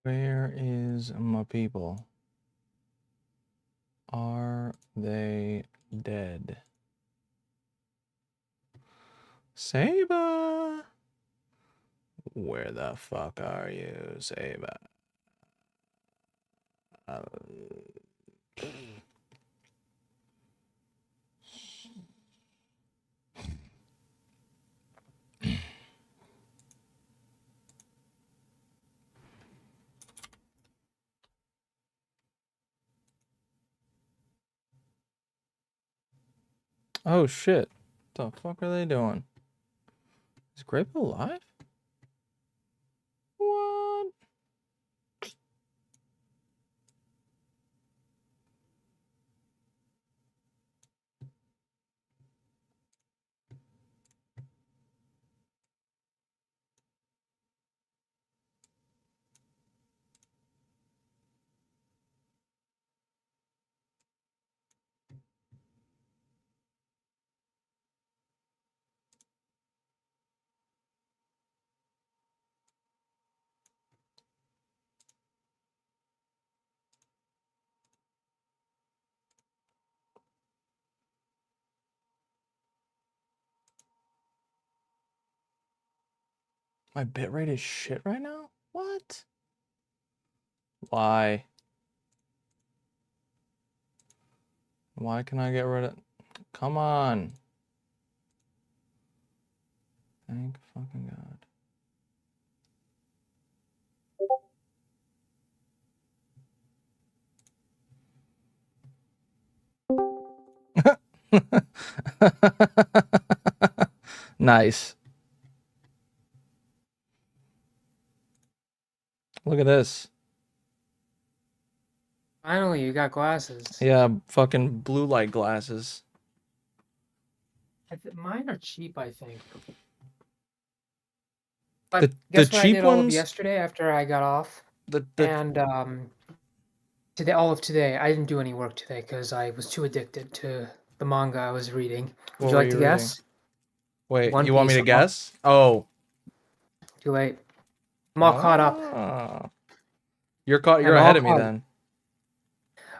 Where is my people? Are they dead? Saba! Where the fuck are you, Saba? Oh shit. What the fuck are they doing? Is Grape alive? What? My bitrate is shit right now? What? Why? Why can I get rid of... Come on. Thank fucking God. Nice. Look at this. Finally, you got glasses. Yeah, fucking blue light glasses. Mine are cheap, I think. The But the guess what I cheap did all of ones, yesterday after I got off? the And today, all of today, I didn't do any work today because I was too addicted to the manga I was reading. Would what you were like to you reading? guess? Wait, One you want me Piece. to guess? Oh. Too late. I'm all caught up. Ah. You're I'm ahead all of me caught up. then.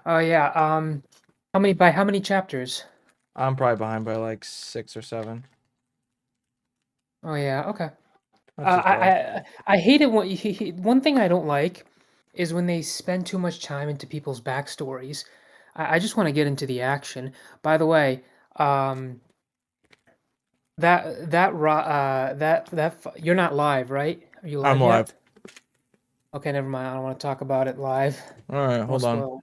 Oh yeah. How many chapters? I'm probably behind by like 6 or 7. Oh yeah. Okay. Not too far. I hate it when one thing I don't like is when they spend too much time into people's backstories. I just want to get into the action. By the way, um, you're not live, right? Are you I'm live live. yet? Okay, never mind. I don't want to talk about it live. All right, No hold on. spoil.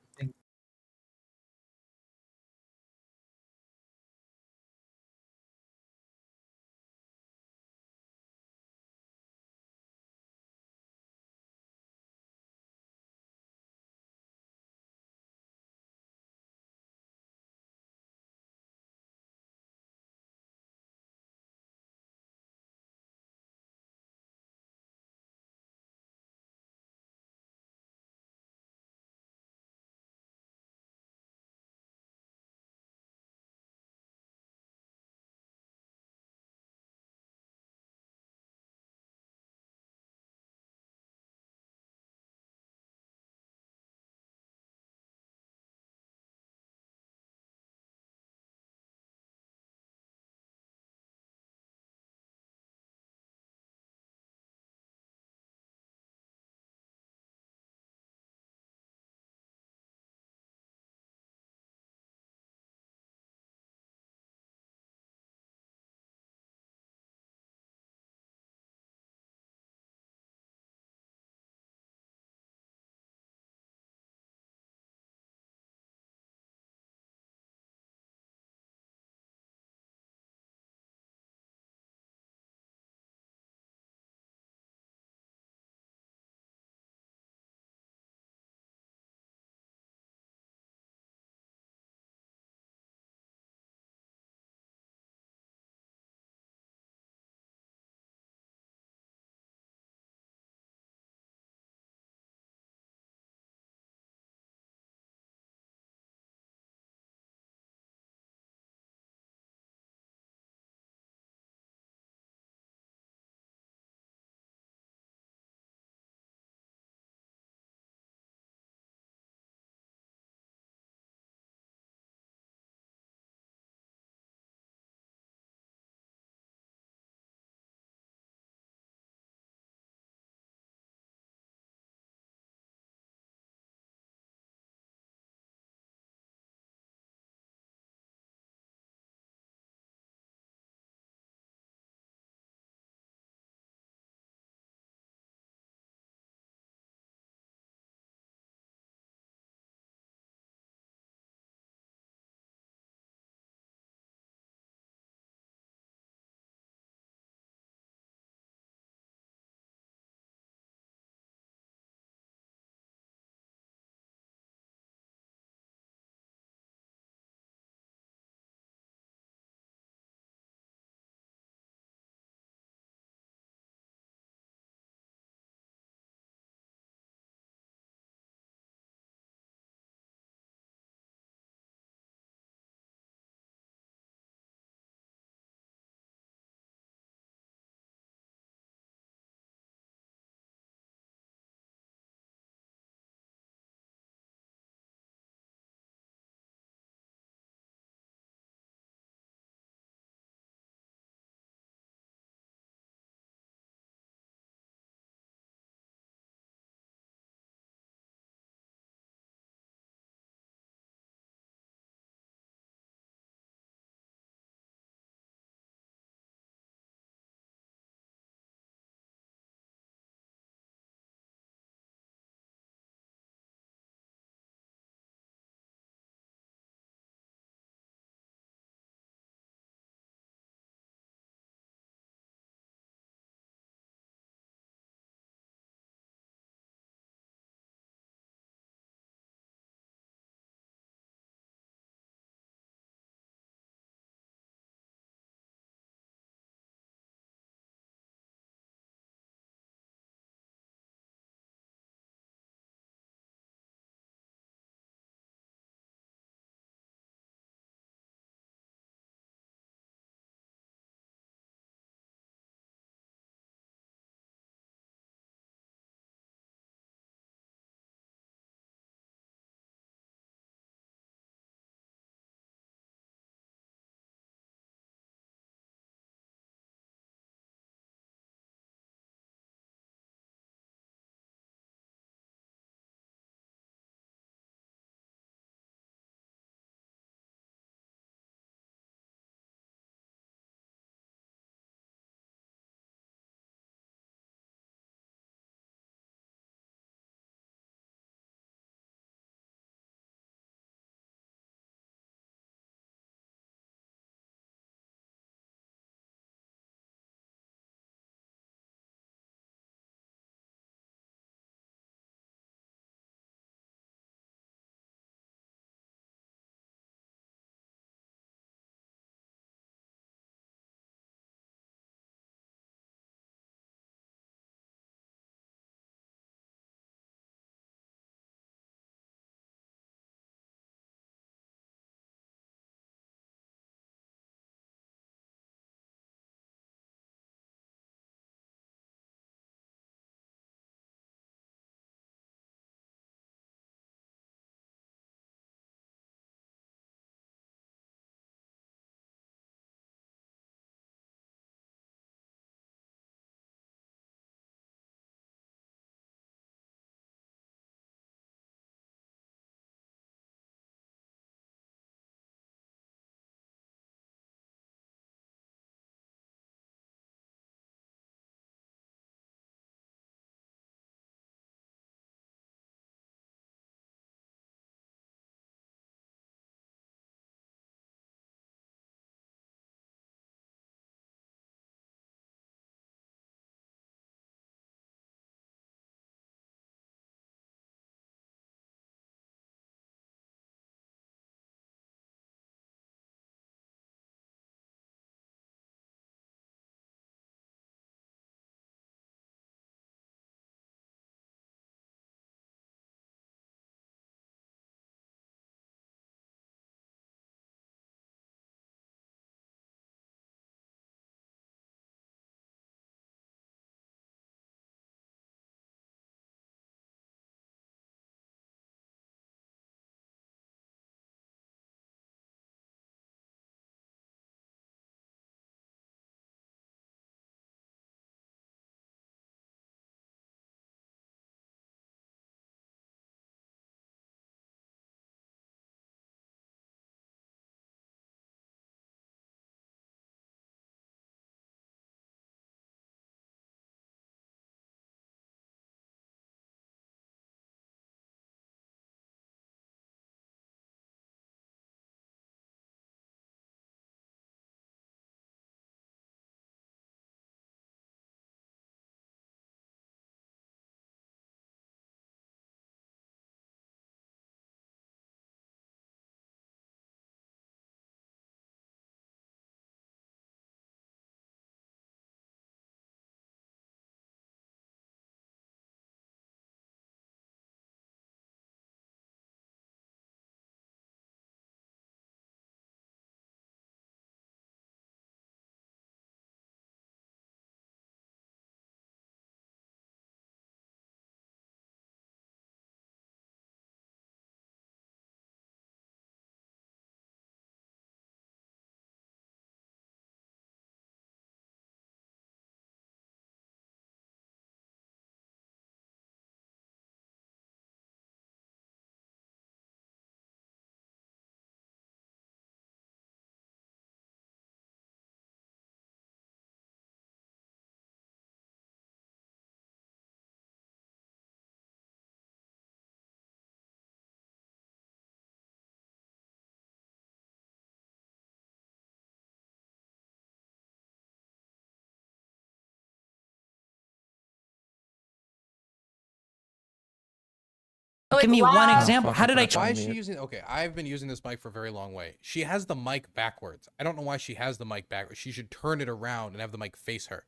Like, Give me one laugh. example. How did I? Why is she using? Okay, I've been using this mic for a very long way. She has the mic backwards. I don't know why she has the mic backwards. She should turn it around and have the mic face her.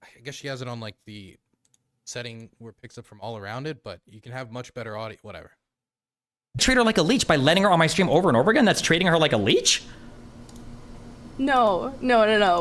I guess she has it on like the setting where it picks up from all around it, but you can have much better audio. Whatever. Treat her like a leech by letting her on my stream over and over again? That's treating her like a leech? No.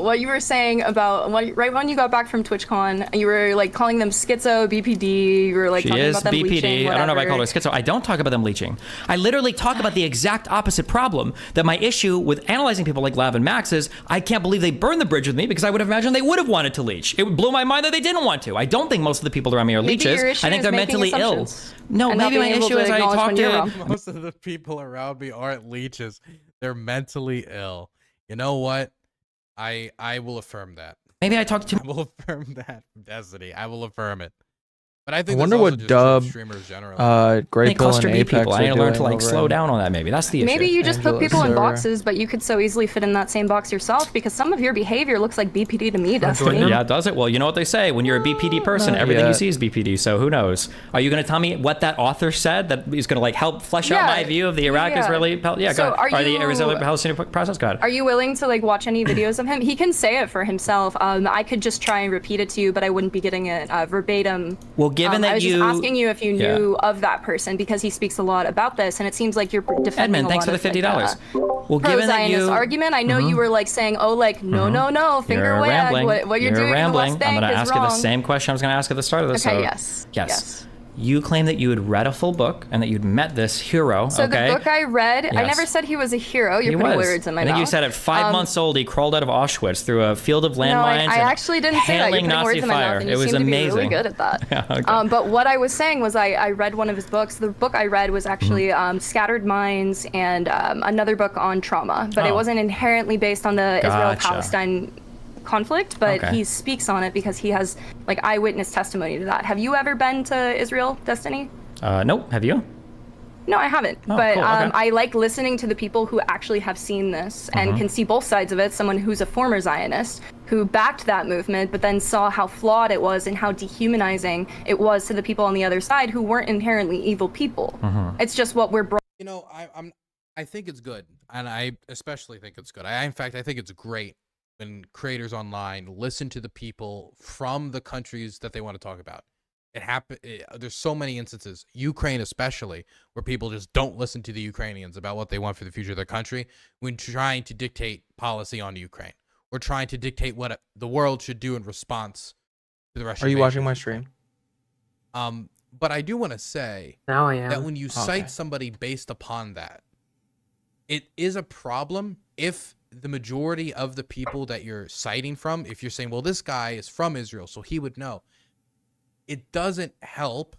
What you were saying about right when you got back from TwitchCon, you were like calling them schizo, BPD. You were like talking about them leeching, I don't know if I whatever. call her schizo. I don't talk about them leeching. I literally talk about the exact opposite problem. That my issue with analyzing people like Lav and Max is I can't believe they burned the bridge with me because I would have imagined they would have wanted to leech. It blew my mind that they didn't want to. I don't think most of the people around me are Maybe leeches. your issue I think is they're making mentally ill. assumptions No, and not maybe my being able issue to is I acknowledge talk when you're wrong. to. Most of the people around me aren't leeches. They're mentally ill. You know what? I will affirm that. Maybe I talk to. I will affirm that, Destiny. I will affirm it. But I think I wonder that's also what just Dub, streamers generally. Great Bill and cluster B Apex people. I need are to learn to doing like over slow in- down on that. Maybe that's the issue. Maybe you just put Angela people in server. boxes, but you could so easily fit in that same box yourself because some of your behavior looks like BPD to me, Destiny. Yeah, does it? Well, you know what they say. When you're a BPD person, Not everything you yet. see is BPD, so who knows? Are you going to tell me what that author said that is going to like help flesh out my view of the Iraq-Israeli... Yeah, So go ahead. are Or the you- Israeli-Palestinian process? Go ahead. Are you willing to like watch any videos of him? He can say it for himself. I could just try and repeat it to you, but I wouldn't be getting it verbatim. Well, given that I was you... just asking you if you Yeah. knew of that person because he speaks a lot about this, and it seems like you're defending Edmund, a thanks lot for the of, $50. Well, given that pro-Zionist you... argument. I know you were like saying, "Oh, like no, finger You're wag. rambling. What you're doing in the rambling. West I'm Bank going to is ask wrong." you the same question I was going to ask at the start of this. Okay. So, Yes. You claim that you had read a full book and that you'd met this hero. So okay? the book I read, I Yes. never said he was a hero. You're He putting was. words in my I think mouth. you said at 5 months old he crawled out of Auschwitz through a field of No, landmines. I and actually didn't say that. You're hailing putting Nazi words in my fire. mouth, and It you was seem to be amazing. really good at that. Yeah, okay. But what I was saying was I read one of his books. The book I read was actually Scattered Minds and another book on trauma. But it Oh. wasn't inherently based on the Gotcha. Israel-Palestine conflict, but Okay. he speaks on it because he has like eyewitness testimony to that. Have you ever been to Israel, Destiny? Nope. Have you? No, I haven't. Oh, But cool, okay. I like listening to the people who actually have seen this Mm-hmm. and can see both sides of it. Someone who's a former Zionist who backed that movement, but then saw how flawed it was and how dehumanizing it was to the people on the other side who weren't inherently evil people. Mm-hmm. It's just what we're brought. You know, I think it's good, and I especially think it's good. In fact, I think it's great when creators online listen to the people from the countries that they want to talk about. There's so many instances, Ukraine especially, where people just don't listen to the Ukrainians about what they want for the future of their country when trying to dictate policy on Ukraine or trying to dictate what the world should do in response to the Russian Are you invasion watching of my Ukraine. stream? But I do want to say Now I am. that when you Okay. cite somebody based upon that, it is a problem if the majority of the people that you're citing from, if you're saying, well, this guy is from Israel, so he would know. It doesn't help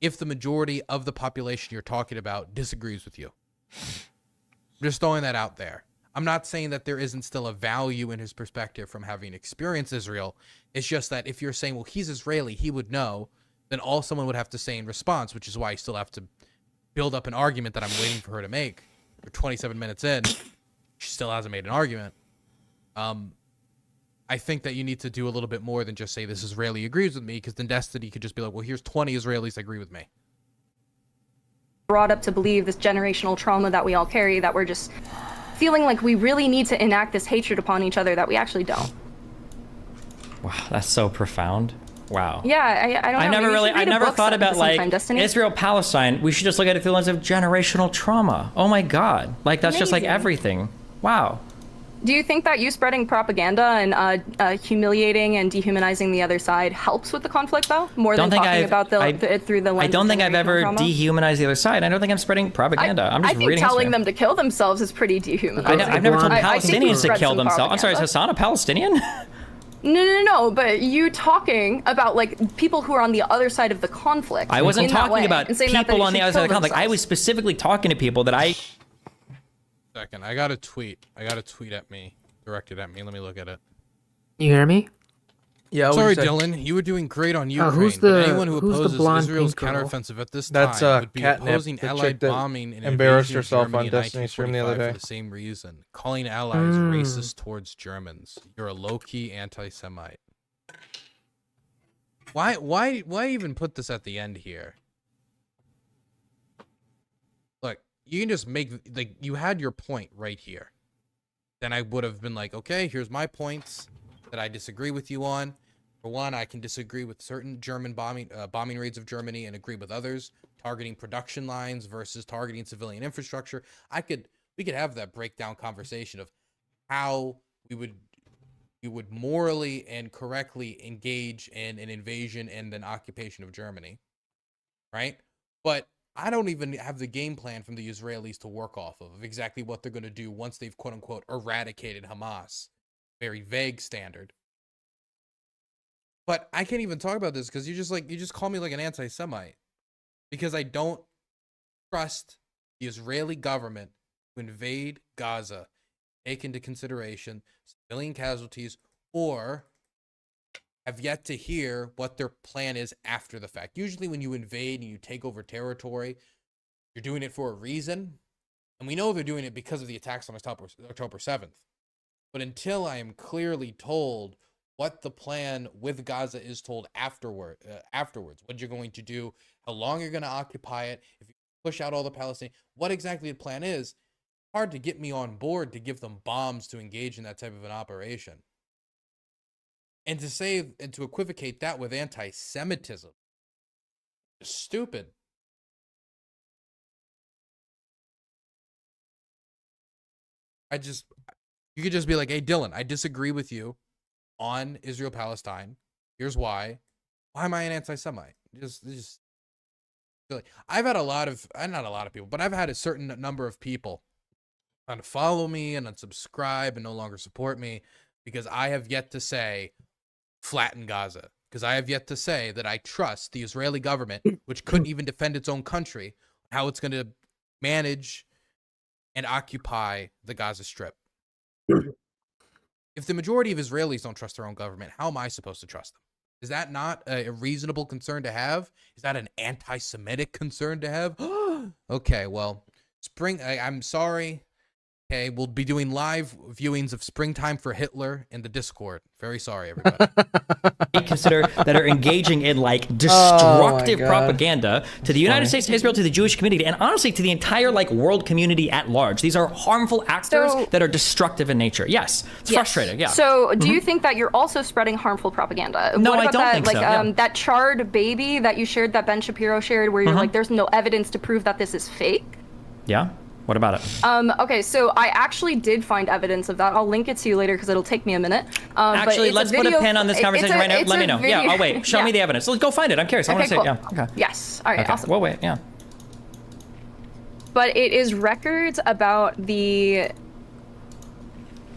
if the majority of the population you're talking about disagrees with you. I'm just throwing that out there. I'm not saying that there isn't still a value in his perspective from having experienced Israel. It's just that if you're saying, well, he's Israeli, he would know, then all someone would have to say in response, which is why I still have to build up an argument that I'm waiting for her to make. We're 27 minutes in. She still hasn't made an argument. I think that you need to do a little bit more than just say this Israeli agrees with me, because then Destiny could just be like, well, here's 20 Israelis that agree with me. brought up to believe this generational trauma that we all carry, that we're just feeling like we really need to enact this hatred upon each other that we actually don't. Wow, that's so profound. Wow. Yeah, I don't know. I never thought about like Destiny. Israel Palestine. We should just look at it through the lens of generational trauma. Oh my God, like that's just like Amazing. everything. Wow. Do you think that you spreading propaganda and humiliating and dehumanizing the other side helps with the conflict, though? More than talking about it through the lens I don't of think I've generational ever trauma? dehumanized the other side. I don't think I'm spreading propaganda. I'm just I think reading telling history. them to kill themselves is pretty dehumanizing. I've never told I think you Palestinians to spread kill some themselves. I'm sorry, is propaganda. Hassan a Palestinian? No, but you talking about like people who are on the other side of the conflict. I wasn't in that talking way, about and saying that people they on the should other side of the kill conflict. I was themselves. specifically talking to people that I... Second, I got a tweet. at me, directed at me. Let me look at it. You hear me? Yeah. what'd Sorry, you say? Dylan. You were doing great on Ukraine. who's but the- anyone who who's the opposes blonde Israel's pink girl? counteroffensive at this That's, time would be Catnip, opposing the Allied chick that bombing and embarrassed invasion of herself on Germany in Destiny stream the other 1945 day. for the same reason, calling allies racist towards Germans. You're a low-key anti-Semite. Why even put this at the end here? you can just make, like, you had your point right here. Then I would have been like, okay, here's my points that I disagree with you on. For one, I can disagree with certain German bombing raids of Germany and agree with others, targeting production lines versus targeting civilian infrastructure. We could have that breakdown conversation of how we would morally and correctly engage in an invasion and an occupation of Germany, right? But I don't even have the game plan from the Israelis to work off of exactly what they're going to do once they've quote unquote eradicated Hamas. Very vague standard. But I can't even talk about this because you just call me like an anti-Semite, because I don't trust the Israeli government to invade Gaza, take into consideration civilian casualties, or have yet to hear what their plan is after the fact. Usually when you invade and you take over territory, you're doing it for a reason. And we know they're doing it because of the attacks on October 7th. But until I am clearly told what the plan with Gaza is told afterwards, what you're going to do, how long you're going to occupy it, if you push out all the Palestinians, what exactly the plan is, hard to get me on board to give them bombs to engage in that type of an operation. And to say and to equivocate that with anti-Semitism is stupid. You could just be like, hey, Dylan, I disagree with you on Israel-Palestine. Here's why. Why am I an anti-Semite? Just really. I've had not a lot of people, but I've had a certain number of people unfollow me and unsubscribe and no longer support me because I have yet to say flatten Gaza. Because I have yet to say that I trust the Israeli government, which couldn't even defend its own country, how it's going to manage and occupy the Gaza Strip. If the majority of Israelis don't trust their own government, how am I supposed to trust them? Is that not a reasonable concern to have? Is that an anti-Semitic concern to have? Okay, well, I'm sorry. Okay, we'll be doing live viewings of Springtime for Hitler in the Discord. Very sorry, everybody. Consider that are engaging in like destructive propaganda to the United States, to Israel, to the Jewish community, and honestly to the entire like world community at large. These are harmful actors that are destructive in nature. Yes, it's frustrating. Yeah. So, do you think that you're also spreading harmful propaganda? No, what I about don't that, think like, so. Yeah. That charred baby that you shared, that Ben Shapiro shared, where you're like, there's no evidence to prove that this is fake. Yeah. What about it? Okay, so I actually did find evidence of that. I'll link it to you later because it'll take me a minute. Actually, let's put a pin on this conversation right now. Let me know. Video. Yeah, I'll wait. Show me the evidence. Let's go find it. I'm curious. I want to see it. Yeah. Okay. Yes. All right, okay. awesome. We'll wait. Yeah. But it is records about the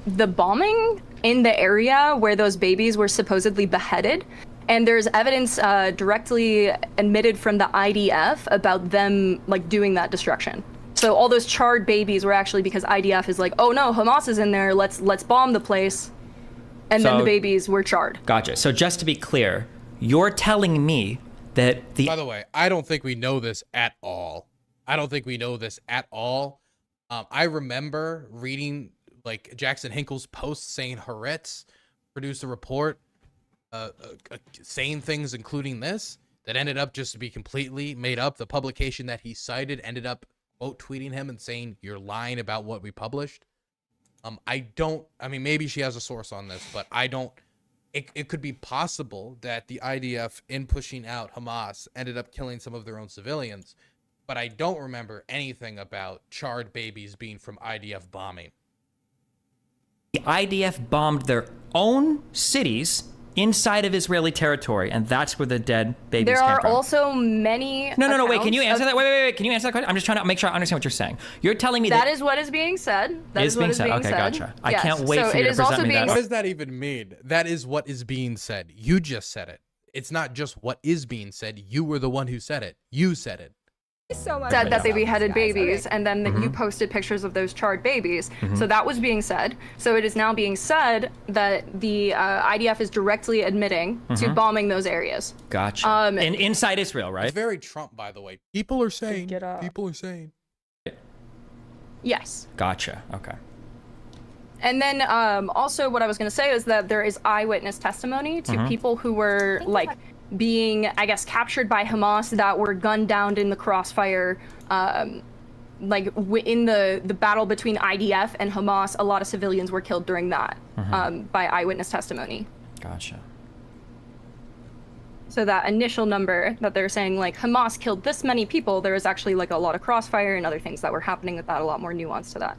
bombing in the area where those babies were supposedly beheaded. And there's evidence directly admitted from the IDF about them like doing that destruction. So all those charred babies were actually because IDF is like, oh no, Hamas is in there, let's bomb the place. And then the babies were charred. Gotcha. So just to be clear, you're telling me that the... By the way, I don't think we know this at all. I remember reading like Jackson Hinkle's post saying Haaretz produced a report saying things including this that ended up just to be completely made up. The publication that he cited ended up quote tweeting him and saying you're lying about what we published. I mean, maybe she has a source on this, but I don't. It could be possible that the IDF, in pushing out Hamas, ended up killing some of their own civilians, but I don't remember anything about charred babies being from IDF bombing. The IDF bombed their own cities inside of Israeli territory, and that's where the dead babies came from. There are also many No, wait, can you answer that? Wait, can you answer that question? I'm just trying to make sure I understand what you're saying. You're telling me that... That is what is being said. That is being said. Okay, gotcha. I can't wait for you to present me that. What does that even mean? That is what is being said. You just said it. It's not just what is being said. You were the one who said it. You said it. So much said that they beheaded babies, and then you posted pictures of those charred babies. So that was being said. So it is now being said that the IDF is directly admitting to bombing those areas. Gotcha. And inside Israel, right? It's very Trump, by the way. People are saying. People are saying. Yes. Gotcha. Okay. And then also what I was going to say is that there is eyewitness testimony to people who were like being, I guess, captured by Hamas that were gunned down in the crossfire in the battle between IDF and Hamas, a lot of civilians were killed during that by eyewitness testimony. Gotcha. So that initial number that they're saying, like, Hamas killed this many people, there was actually, like, a lot of crossfire and other things that were happening with that, a lot more nuance to that.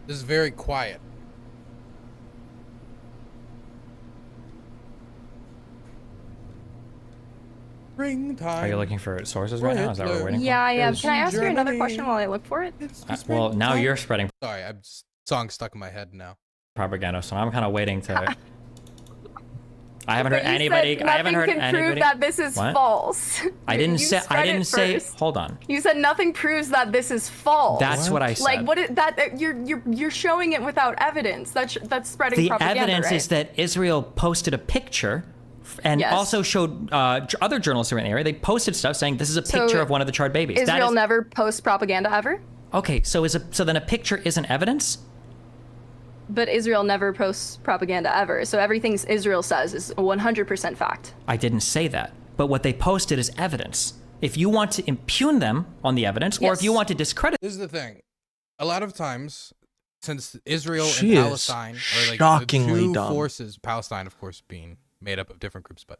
This is very quiet. Springtime. Are you looking for sources right now? Is that what we're waiting Yeah, for? I am. Can I ask you another question while I look for it? Well, now you're spreading Sorry, song stuck in my head now. propaganda, so I'm kind of waiting to. I haven't heard But you anybody. said I haven't heard nothing can prove anybody. that this is What? false. I didn't You say. I spread didn't it say. first. Hold on. You said nothing proves that this is false. That's what I said. Like what? You're showing it without evidence. That's spreading The propaganda. evidence right? is that Israel posted a picture and Yes. also showed other journalists who were in the area. They posted stuff saying this is a So picture of one of the charred babies. Israel never posts propaganda ever. Okay, so then a picture isn't evidence? But Israel never posts propaganda ever. So everything Israel says is 100% fact. I didn't say that. But what they posted is evidence. If you want to impugn them on the evidence, or if you Yes. want to discredit, This is the thing. A lot of times, since Israel She and is Palestine are like shockingly the two dumb. forces, Palestine, of course, being made up of different groups, but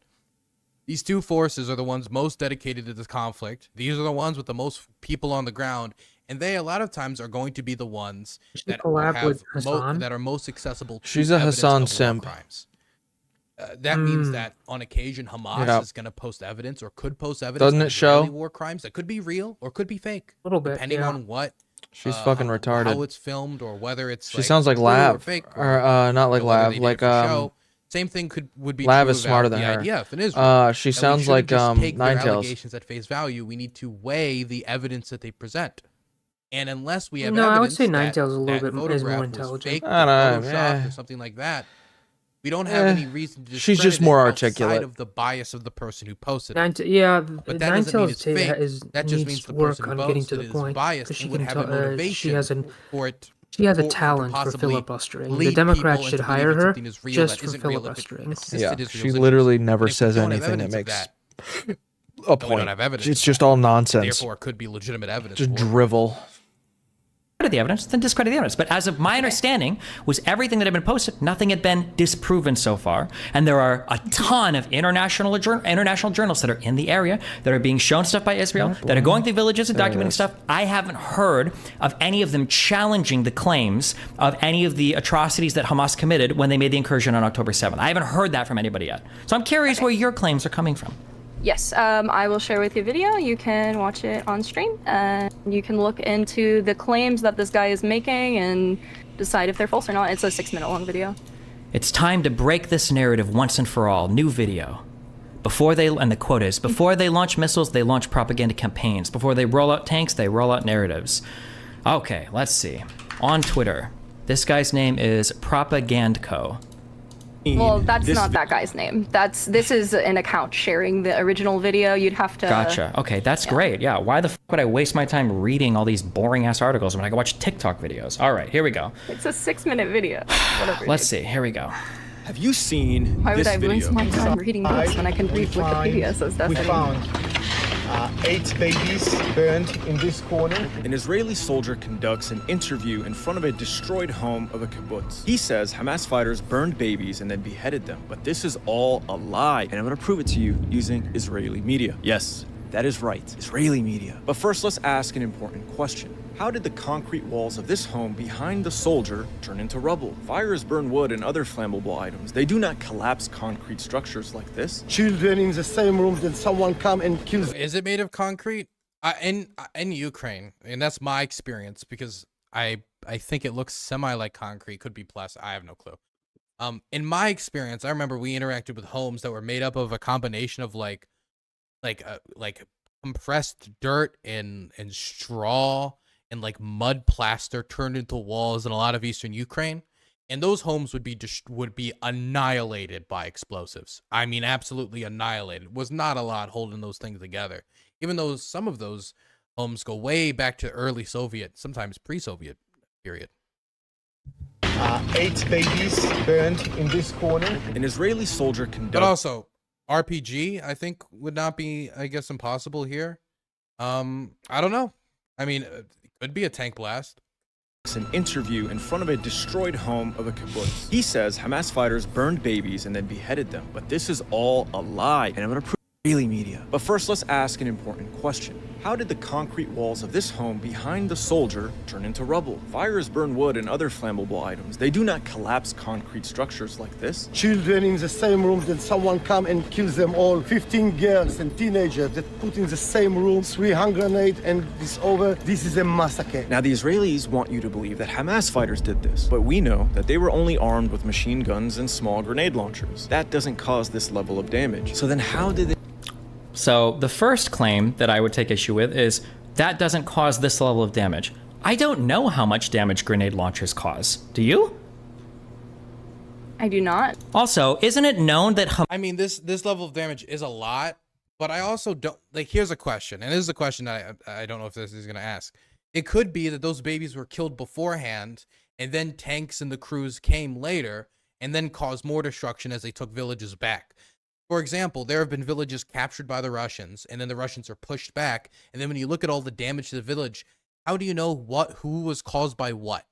these two forces are the ones most dedicated to this conflict. These are the ones with the most people on the ground, and they a lot of times are going to be the ones that collab with Hassan? that are most accessible. To She's a evidence Hassan of war simp. crimes. That means that on occasion Hamas Yeah. is going to post evidence or could post evidence. Doesn't of it show? Israeli war crimes that could be real or could be fake, A little bit, depending yeah. on what. She's fucking How retarded. it's filmed or whether it's. She sounds like true or Lav, fake, or not like or whether Lav, they did it like for show. Same thing would be Lav true is smarter about than the her. IDF in Israel. She And we sounds shouldn't like just take their Ninetales. allegations at face value. We need to weigh the evidence that they present. And unless we have No, I would evidence say that Ninetales is a little that bit is more photograph was intelligent. fake or I don't know, photoshopped eh. or something like that, we don't have any reason to She's discredit just more it outside articulate. of the bias of the person who posted it. Yeah, But that doesn't mean Ninetales it's fake. That just means needs the work person on who getting to posted the it is point biased because she and would can have a tell. motivation for it. She has a to talent for possibly filibustering. The lead Democrats people should into hire believing her something is real just that for isn't real if it filibustering. assisted Yeah, Israel's she interests. literally never And if we says don't have anything that evidence of makes that, a then we point. don't have evidence It's of just that. all nonsense. Therefore, it could be legitimate evidence. Just for it. drivel. the evidence, then discredit the evidence. But as of my understanding, was everything that had been posted, nothing had been disproven so far. And there are a ton of international journalists that are in the area that are being shown stuff by Israel, that are going through villages and documenting stuff. I haven't heard of any of them challenging the claims of any of the atrocities that Hamas committed when they made the incursion on October 7th. I haven't heard that from anybody yet. So I'm curious where your claims are coming from. Yes, I will share with you a video. You can watch it on stream, and you can look into the claims that this guy is making and decide if they're false or not. It's a 6-minute long video. It's time to break this narrative once and for all. New video. And the quote is, before they launch missiles, they launch propaganda campaigns. Before they roll out tanks, they roll out narratives. Okay, let's see. On Twitter, this guy's name is Propagandco. Well, that's not that guy's name. This is an account sharing the original video. You'd have to. Gotcha. Okay, that's great. Yeah, why the f would I waste my time reading all these boring ass articles when I can watch TikTok videos? All right, here we go. It's a 6-minute video. Whatever. Let's see. Here we go. Have you seen Why would this I waste video? my time reading books when I can read Wikipedia? Says We Stephanie. found 8 babies burned in this corner. An Israeli soldier conducts an interview in front of a destroyed home of a kibbutz. He says Hamas fighters burned babies and then beheaded them, but this is all a lie, and I'm going to prove it to you using Israeli media. Yes, that is right, Israeli media. But first, let's ask an important question. How did the concrete walls of this home behind the soldier turn into rubble? Fires burn wood and other flammable items. They do not collapse concrete structures like this. Children in the same room, then someone come and kills. Is it made of concrete? In Ukraine, and that's my experience because I think it looks semi like concrete. Could be plastic. I have no clue. In my experience, I remember we interacted with homes that were made up of a combination of like compressed dirt and straw and like mud plaster turned into walls in a lot of eastern Ukraine. And those homes would be annihilated by explosives. I mean, absolutely annihilated. Was not a lot holding those things together. Even though some of those homes go way back to early Soviet, sometimes pre-Soviet period. 8 babies burned in this corner. An Israeli soldier conducted. But also, RPG, I think, would not be, I guess, impossible here. I don't know. I mean, it could be a tank blast. An interview in front of a destroyed home of a kibbutz. He says Hamas fighters burned babies and then beheaded them, but this is all a lie, and I'm gonna prove Israeli media. But first, let's ask an important question. How did the concrete walls of this home behind the soldier turn into rubble? Fires burn wood and other flammable items. They do not collapse concrete structures like this. Children in the same room, then someone come and kills them all. 15 girls and teenagers that put in the same room, 3 hand grenades, and it's over. This is a massacre. Now, the Israelis want you to believe that Hamas fighters did this, but we know that they were only armed with machine guns and small grenade launchers. That doesn't cause this level of damage. So then how did they... So the first claim that I would take issue with is that doesn't cause this level of damage. I don't know how much damage grenade launchers cause. Do you? I do not. Also, isn't it known that I mean, this level of damage is a lot, but I also don't, like, here's a question, and this is a question that I don't know if this is going to ask. It could be that those babies were killed beforehand, and then tanks and the crews came later, and then caused more destruction as they took villages back. For example, there have been villages captured by the Russians, and then the Russians are pushed back. And then when you look at all the damage to the village, how do you know who was caused by what?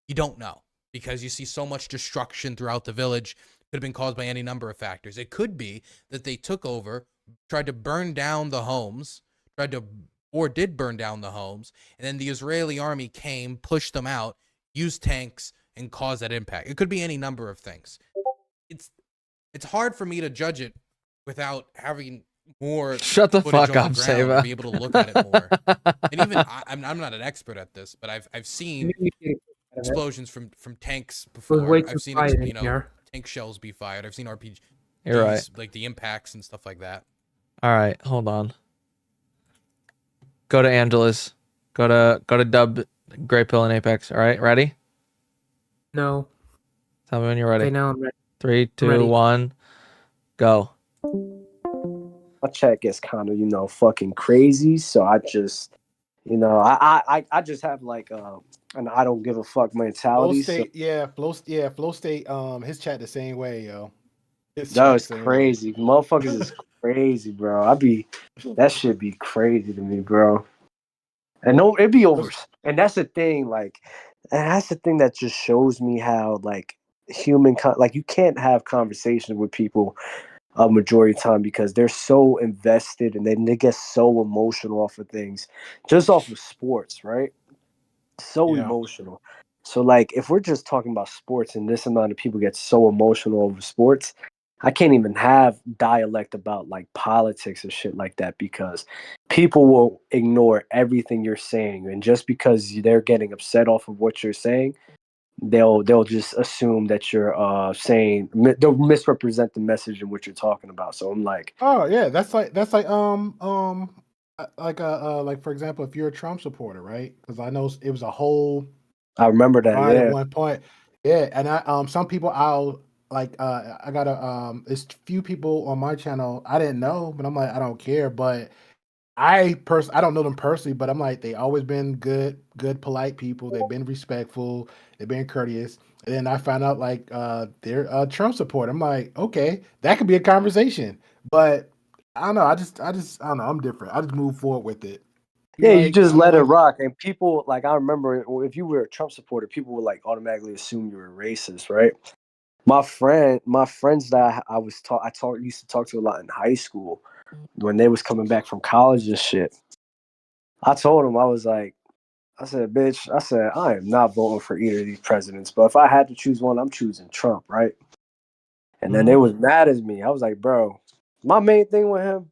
You don't know, because you see so much destruction throughout the village. Could have been caused by any number of factors. It could be that they took over, tried to burn down the homes, did burn down the homes, and then the Israeli army came, pushed them out, used tanks, and caused that impact. It could be any number of things. It's hard for me to judge it without having more. Shut the fuck up, Sava. Seva. Be able to look at it more. And even I'm not an expert at this, but I've seen explosions from tanks before. I've seen tank shells be fired. I've seen RPGs, You're right. like the impacts and stuff like that. All right, hold on. Go to Angeles. Go to Dub, Great Pill, and Apex. All right, ready? No. Tell me when you're ready. Okay, now I'm ready. 3, 2, 1, go. My chat gets kind of, fucking crazy. So I just, I just have like an I don't give a fuck mentality. Flow State, his chat the same way, yo. That was crazy. Motherfuckers is crazy, bro. That shit be crazy to me, bro. And no, it'd be over. And that's the thing, that just shows me how, like, you can't have conversations with people a majority of the time because they're so invested and then they get so emotional off of things, just off of sports, right? So emotional. So, like, if we're just talking about sports and this amount of people get so emotional over sports, I can't even have dialect about, like, politics and shit like that because people will ignore everything you're saying. And just because they're getting upset off of what you're saying, they'll just assume that you're they'll misrepresent the message and what you're talking about. So I'm like, oh yeah, that's like for example, if you're a Trump supporter, right? Because I know it was a whole. I remember that at one point, yeah, and I some people I got there's few people on my channel I didn't know, but I'm like I don't care, but I don't know them personally, but I'm like they always been good, polite people. They've been respectful. They've been courteous. And then I found out like they're a Trump supporter. I'm like, okay, that could be a conversation. But I don't know. I just I don't know. I'm different. I just move forward with it. Yeah, you just let it rock. And people, like, I remember if you were a Trump supporter, people would like automatically assume you were racist, right? My friends that I used to talk to a lot in high school when they was coming back from college and shit. I told them, I was like, I said, bitch, I am not voting for either of these presidents. But if I had to choose one, I'm choosing Trump, right? And then they was mad at me. I was like, bro, my main thing with him,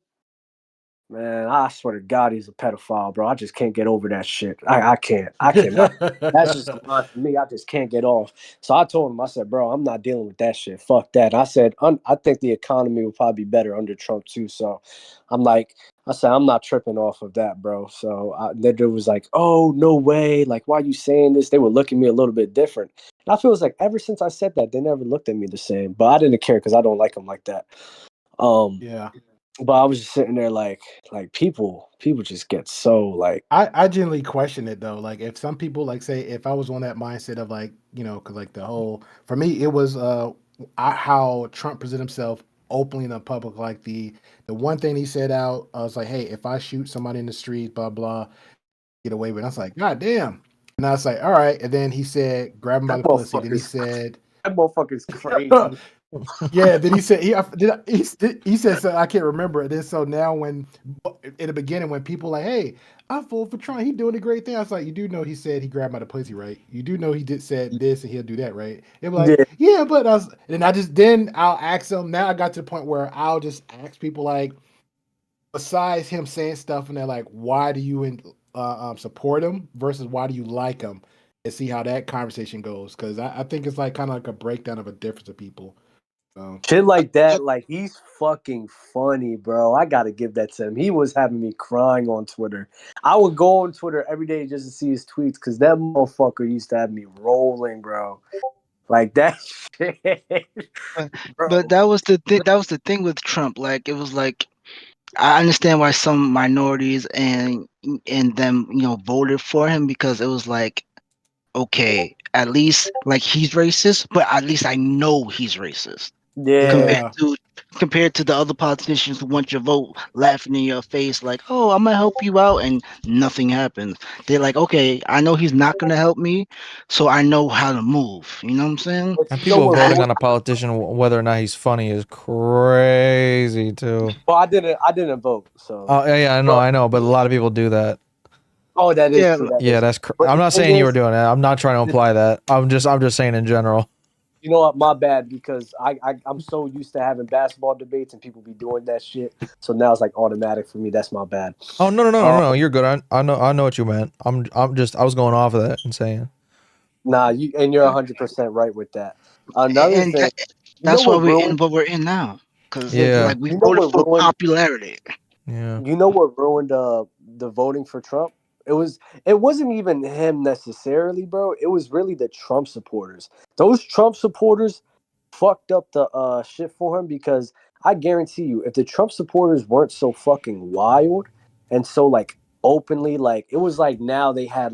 man, I swear to God, he's a pedophile, bro. I just can't get over that shit. I can't. I cannot. That's just a line for me. I just can't get off. So I told him, I said, bro, I'm not dealing with that shit. Fuck that. I said, I think the economy will probably be better under Trump too. So I'm like, I said, I'm not tripping off of that, bro. So then there was like, oh, no way. Like, why are you saying this? They were looking at me a little bit different. And I feel like ever since I said that, they never looked at me the same. But I didn't care because I don't like them like that. Yeah. But I was just sitting there like people just get so like. I genuinely question it though. Like if some people like say if I was on that mindset of like, you know, because like the whole for me it was how Trump presented himself openly in the public. Like the one thing he said out, I was like, hey, if I shoot somebody in the street, blah blah, get away with it. I was like, God damn. And I was like, all right. And then he said, grab him by the pussy. Then he said, that motherfucker's crazy. Yeah, then he said he said so I can't remember it. And so now when in the beginning when people like, hey, I voted for Trump, he doing a great thing. I was like, you do know he said he grabbed by the pussy, right? You do know he said this and he'll do that, right? They were like, yeah, but I was, and then I'll ask them. Now I got to the point where I'll just ask people like, besides him saying stuff, and they're like, why do you support him versus why do you like him, and see how that conversation goes. Because I think it's like kind of like a breakdown of a difference of people. Shit like that, like he's fucking funny, bro. I gotta give that to him. He was having me crying on Twitter. I would go on Twitter every day just to see his tweets because that motherfucker used to have me rolling, bro. Like that shit. But that was the thing. That was the thing with Trump. Like it was like I understand why some minorities and them, you know, voted for him because it was like, okay, at least like he's racist, but at least I know he's racist. Yeah. Compared to the other politicians who want your vote laughing in your face like, oh, I'm gonna help you out, and nothing happens. They're like, okay, I know he's not gonna help me, so I know how to move. You know what I'm saying? And people voting on a politician whether or not he's funny is crazy too. Well, I didn't vote. So. Oh yeah, I know, but a lot of people do that. Oh, that is true. Yeah, that's. I'm not saying you were doing that. I'm not trying to imply that. I'm just saying in general. You know what? My bad, because I'm so used to having basketball debates and people be doing that shit. So now it's like automatic for me. That's my bad. Oh no, you're good. I know what you meant. I was going off of that and saying. Nah, you're 100% right with that. Another thing. That's why we're in what we're in now. Because like we voted for popularity. Yeah. You know what ruined the voting for Trump? It wasn't even him necessarily, bro. It was really the Trump supporters. Those Trump supporters fucked up the shit for him, because I guarantee you, if the Trump supporters weren't so fucking wild and so like openly, like it was like now they had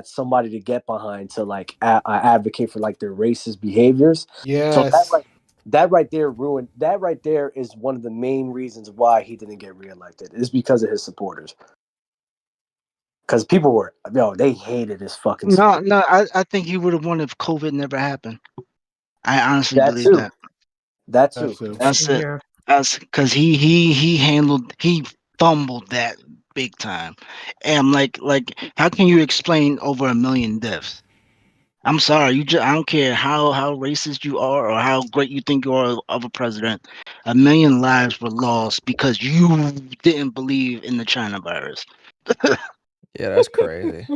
somebody to get behind to like advocate for like their racist behaviors. Yes. So that right there is one of the main reasons why he didn't get reelected, is because of his supporters. Because people they hated his fucking support. No, I think he would have won if COVID never happened. I honestly believe that. That too. That's it. That's because he fumbled that big time. And like how can you explain over 1 million deaths? I'm sorry, I don't care how racist you are or how great you think you are of a president. 1 million lives were lost because you didn't believe in the China virus. Yeah, that's crazy.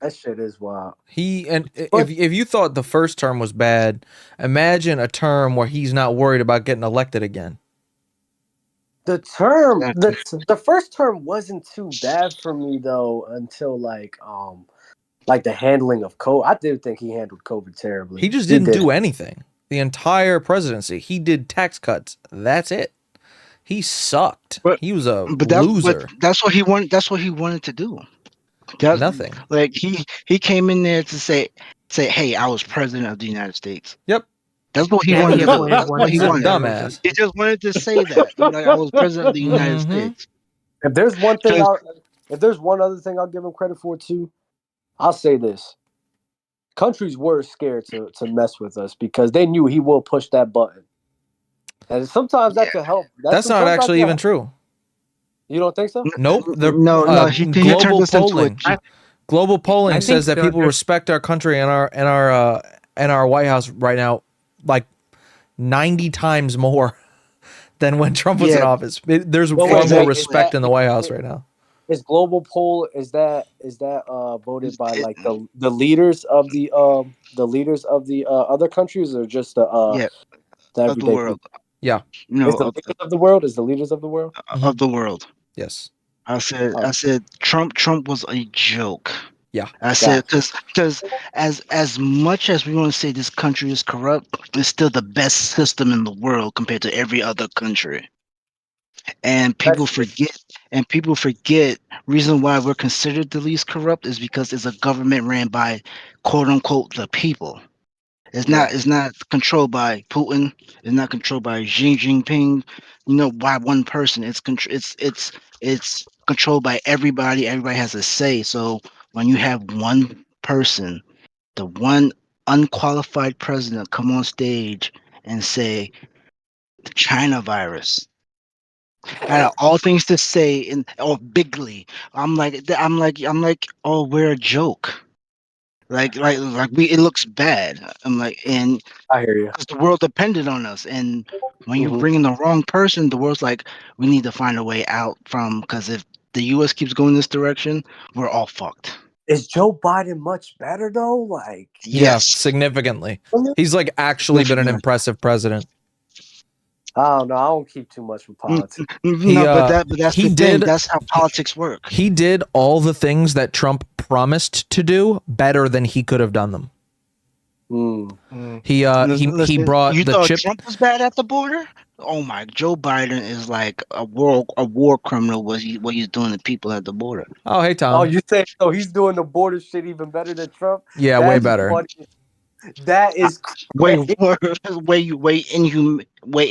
That shit is wild. If you thought the first term was bad, imagine a term where he's not worried about getting elected again. The first term wasn't too bad for me though, until like the handling of COVID. I did think he handled COVID terribly. He just didn't do anything. The entire presidency, he did tax cuts. That's it. He sucked. He was a loser. But that's what he wanted. That's what he wanted to do. Nothing. Like he came in there to say, hey, I was president of the United States. Yep. That's what he wanted to do. That's what he wanted. Dumbass. He just wanted to say that. Like, I was president of the United States. If there's one other thing I'll give him credit for too, I'll say this. Countries were scared to mess with us because they knew he will push that button. And sometimes that could help. That's not actually even true. You don't think so? Nope. The No. He turned global this into a polling. joke. Global polling I says think that people respect our country and our White House right now, like 90 times more than when Trump was in Yeah, office. There's Well, far wait, more wait, respect in the White House right now. is global poll is that voted by like the leaders of the other countries or just yeah, the of the everyday world. people? You Is know, the leaders of the world? Is the leaders of the world? of the world. Yes. I said Trump was a joke. Yeah. I said because as much as we want to say this country is corrupt, it's still the best system in the world compared to every other country. And people forget. And people forget. Reason why we're considered the least corrupt is because it's a government ran by quote unquote the people. It's not controlled by Putin. It's not controlled by Xi Jinping. By one person. It's controlled by everybody. Everybody has a say. So when you have one person, the one unqualified president, come on stage and say the China virus, out of all things to say, bigly, oh, we're a joke. It looks bad. I'm like, and I hear you. because the world depended on us, and when you Mhm. bring in the wrong person, the world's like, we need to find a way out from. Because if the U.S. keeps going this direction, we're all fucked. Is Joe Biden much better though? Like, Yeah, Yes, significantly. He's like actually been an impressive president. I don't know. I don't keep too much from politics. But that's he the thing. did- That's how politics work. He did all the things that Trump promised to do better than he could have done them. He Listen, brought you the thought chip. Trump was bad at the border? Oh my! Joe Biden is like a war criminal. What he's doing to people at the border? Oh, hey Tom. Oh, you say so? He's doing the border shit even better than Trump? Yeah, way better. Funny. That is way crazy.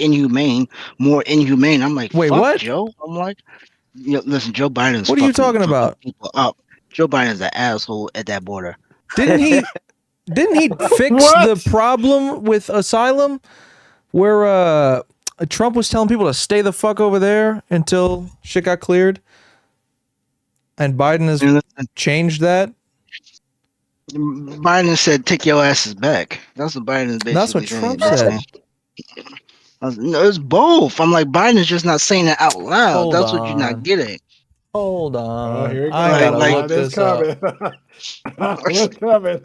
inhumane, more inhumane. I'm like, wait, fuck what? Joe. I'm like, listen, Joe Biden's. What are you talking about? People up. Joe Biden's an asshole at that border. Didn't he fix the problem with asylum where Trump was telling people to stay the fuck over there until shit got cleared? And Biden has changed that? Biden said, take your asses back. That's what Biden is basically That's what saying. Trump said. No, it's both. I'm like, Biden's just not saying it out loud. Hold That's what you're not getting. Hold on. Here it goes. I gotta look this up. It's coming.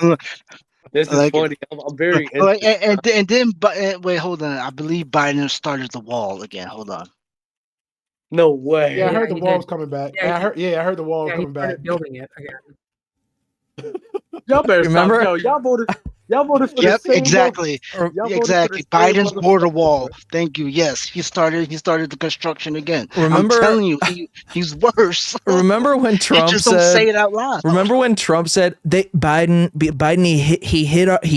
This is funny. I'm very Wait, hold on. I believe Biden started the wall again. Hold on. No way. Yeah, I heard the he wall's did. coming back. Yeah, I heard the wall he coming started back. building it again. Y'all better Remember? stop. Yo, y'all voted for Yep, the same exactly. Exactly. Biden's border wall. Thank you. Yes, he started the construction again. Remember- I'm telling you, he's worse. Remember when Trump just said? don't say it out loud. Remember when Trump said Biden he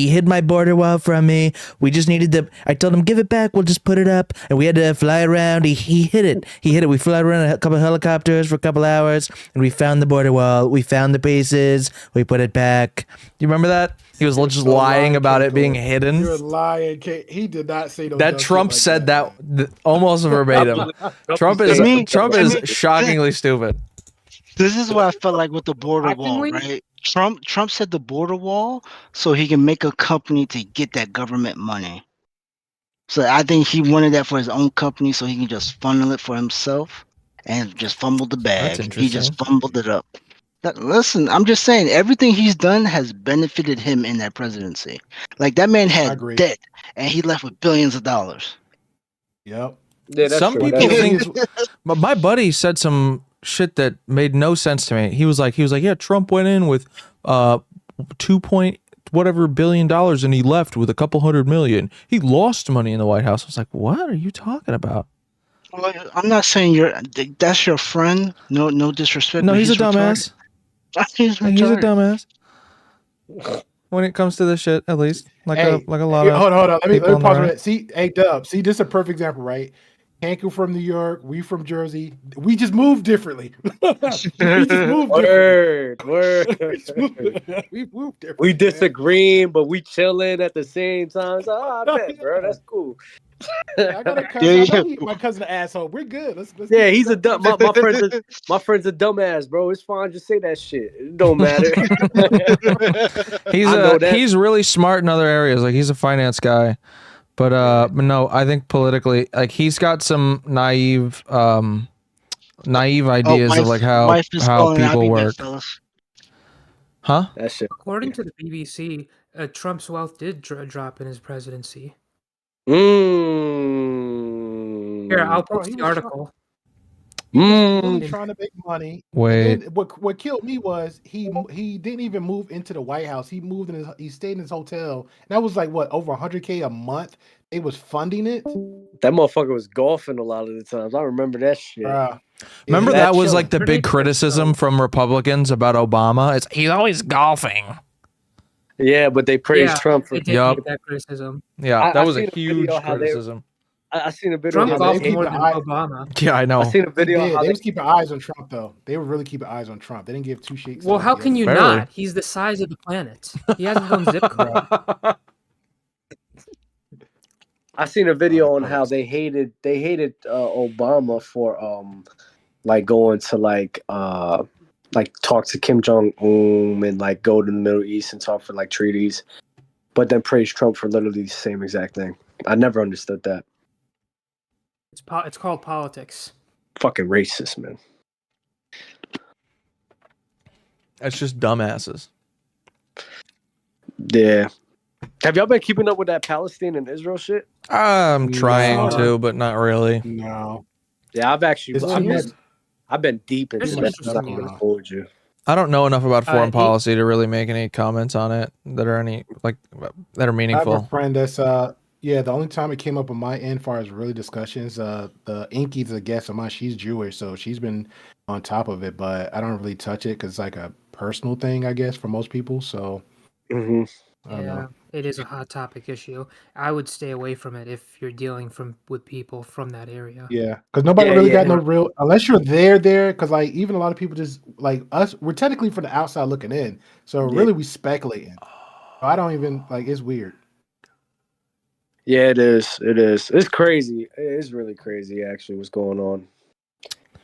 hid my border wall from me. We just needed to. I told him give it back. We'll just put it up, and we had to fly around. He hid it. He hid it. We flew around a couple of helicopters for a couple hours, and we found the border wall. We found the pieces. We put it back. You remember that? He was just lying about it being hidden. You're lying, Kate. He did not say those That dumb Trump shit said like that almost verbatim. Trump is shockingly stupid. This is what I felt like with the border wall, Shockingly? right? Trump said the border wall so he can make a company to get that government money. So I think he wanted that for his own company so he can just funnel it for himself and just fumble the bag. That's He just interesting. fumbled it up. Listen, I'm just saying everything he's done has benefited him in that presidency. Like that man I had agree. debt and he left with billions of dollars. Yep. Yeah, that's Some true. people That's think, but my buddy said some shit that made no sense to me. He was like, yeah, Trump went in with 2 point whatever billion dollars and he left with a couple $100 million. He lost money in the White House. I was like, what are you talking about? Well, I'm not saying that's your friend. No disrespect. No, but he's a dumbass. He's He's a dumbass. When it comes to this shit, at least, like a lot of. Hold on. Let me people on the pause right. that. See, hey Dub. See, this is a perfect example, right? Hanku from New York, we from Jersey. We just moved differently. we just moved word. we moved differently. We disagreeing, but we chilling at the same time. So, I bet, bro. That's cool. I got a cousin. Yeah, I yeah. know my cousin an asshole. We're good. Let's Yeah, keep he's a it dumb. My friend's a dumbass, bro. It's fine. Just say that shit. It don't matter. He's I know that. he's really smart in other areas. Like he's a finance guy, but no, I think politically, like he's got some naive ideas of like how wife is calling. I'll people be back, work. fellas. Huh? That shit. According to the BBC, Trump's wealth did drop in his presidency. Here, I'll Bro, post he the was article. He was really trying to make money. Wait. And then what killed me was he didn't even move into the White House. He moved in he stayed in his hotel. And that was like what, over $100K a month. They was funding it. That motherfucker was golfing a lot of the times. I remember that shit. Remember Yeah, that was chilling. like the big criticism from Republicans about Obama. It's he's always golfing. Yeah, but they praised Trump for They did make that criticism. Yeah, that was a seen huge video how they- criticism. I seen a video. Trump how golfed they more hated- than Obama. Yeah, I know. I seen a video. They, how they was keeping eyes on Trump though. They were really keeping eyes on Trump. They didn't give two shakes. Well, how can you Barely. not? He's the size of the planet. He has his own zip code. I seen a video on how they hated Obama for like going to like talk to Kim Jong Un and like go to the Middle East and talk for like treaties, but then praise Trump for literally the same exact thing. I never understood that. It's called politics. Fucking racist, man. That's just dumbasses. Yeah. Have y'all been keeping up with that Palestine and Israel shit? I'm trying No. to, but not really. No. Yeah, I've actually. It's too much. I've been deep into There's some that. I'm not interesting gonna hold you. I don't know enough about foreign he- policy to really make any comments on it that are that are I have a meaningful. friend that's the only time it came up on my end, far as really discussions, the Inky's a guest of mine. She's Jewish, so she's been on top of it, but I don't really touch it because it's like a personal thing, I guess, for most people. So Mm-hmm. I don't know. It is a hot topic issue. I would stay away from it if you're dealing with people from that area. Yeah, because nobody Yeah, really yeah. got no real, unless you're there. Because like even a lot of people just like us, we're technically from the outside looking in, so really we speculating. I don't even like. It's weird. Yeah, it is. It is. It's crazy. It's really crazy, actually, what's going on.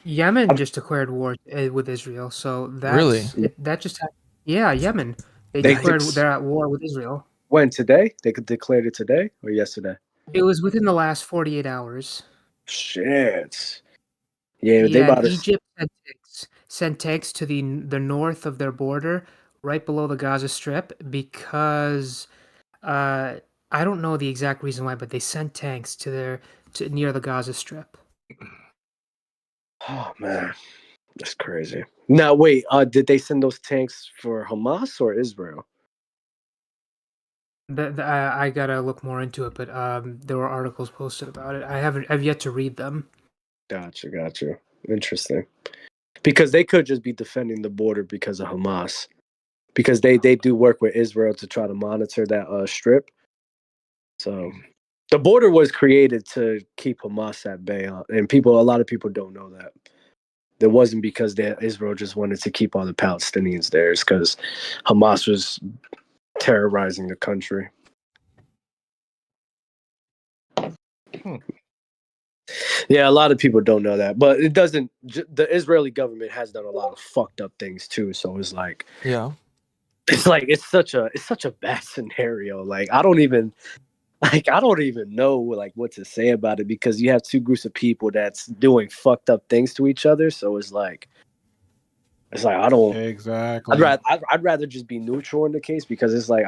Yemen just declared war with Israel, so that's, Really? that just happened. Yeah, Yemen. They They declared ex- they're at war with Israel. When today? They could declare it today or yesterday? It was within the last 48 hours. Shit. Yeah, they Yeah, about and to. Egypt sent tanks to the north of their border, right below the Gaza Strip, because I don't know the exact reason why, but they sent tanks to near the Gaza Strip. Oh man, that's crazy. Now wait, did they send those tanks for Hamas or Israel? I gotta look more into it, but there were articles posted about it. I've yet to read them. Gotcha. Interesting. Because they could just be defending the border because of Hamas. Because they do work with Israel to try to monitor that strip. So the border was created to keep Hamas at bay, and a lot of people don't know that. It wasn't because Israel just wanted to keep all the Palestinians there. It's because Hamas was terrorizing the country. Yeah, a lot of people don't know that, but it doesn't. The Israeli government has done a lot of fucked up things too. So it's like, Yeah. it's such a bad scenario. Like I don't even know like what to say about it, because you have two groups of people that's doing fucked up things to each other. So it's like I don't. Exactly. I'd rather just be neutral in the case, because it's like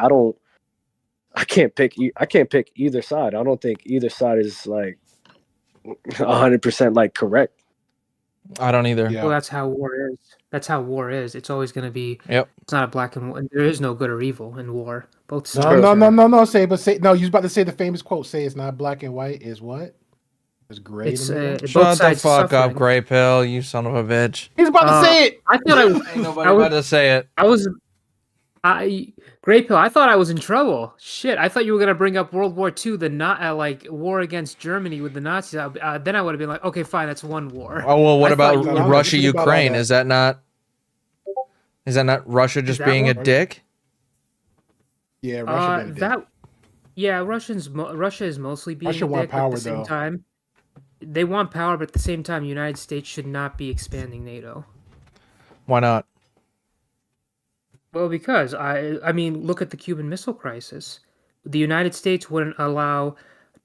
I can't pick either side. I don't think either side is like 100% like correct. I don't either. Yeah. Well, that's how war is. That's how war is. It's always going to be. Yep. It's not a black and white. There is no good or evil in war. Both sides. No. are- Say no. You was about to say the famous quote. Say it's not black and white. Is what? It's gray. It's in the middle? both Shut the sides fuck up, suffering. Gray Pill, you son of a bitch. He's about to say it. I thought I was. Ain't nobody I was- about to say it. Grey Pill. I thought I was in trouble. Shit, I thought you were gonna bring up World War II, the not like war against Germany with the Nazis. Then I would have been like, okay, fine, that's one war. Oh well, what I thought about you were- Russia, Think about all Ukraine? that. Is that not Russia just that being a one? dick? Yeah, Russia. better That Yeah, Russia is mostly being Russia a want dick, but at the power same though. time, they want power, but at the same time, the United States should not be expanding NATO. Why not? Well, because I mean, look at the Cuban Missile Crisis. The United States wouldn't allow